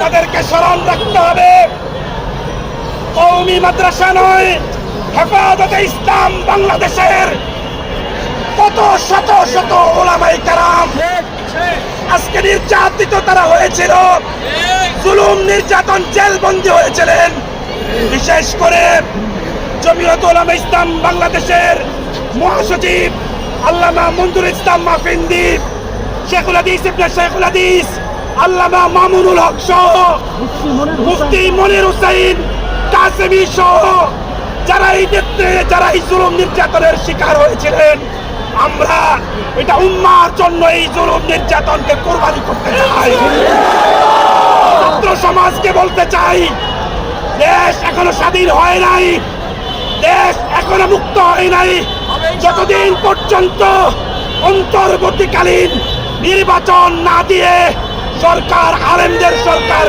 তাদেরকে স্মরণ রাখতে হবে, কওমি মাদ্রাসা নয়, হেফাজতে ইসলাম বাংলাদেশের কত শত শত ওলামায়ে কেরাম আজকে নির্যাতিত তারা হয়েছিল, জুলুম নির্যাতন জেলবন্দি হয়েছিলেন। বিশেষ করে জমিয়ত উলামায়ে ইসলাম বাংলাদেশের মহাসচিব আল্লামা মঞ্জুর ইসলাম মাফিন্দি, শেখুল হাদিস ইবনে শেখুল হাদিস আল্লামা মামুনুল হক সহ, মুফতি মনির হুসাইন কাসেমি সহ যারা এই জুলুম নির্যাতনের শিকার হয়েছিলেন, আমরা এটা উম্মার জন্য এই জুলুম নির্যাতনকে কোরবানি করতে চাই। ছাত্র সমাজকে বলতে চাই, দেশ এখনো স্বাধীন হয় নাই, দেশ এখনো মুক্ত হয় নাই। যতদিন পর্যন্ত অন্তর্বর্তীকালীন নির্বাচন না দিয়ে সরকার আলেমদের সরকার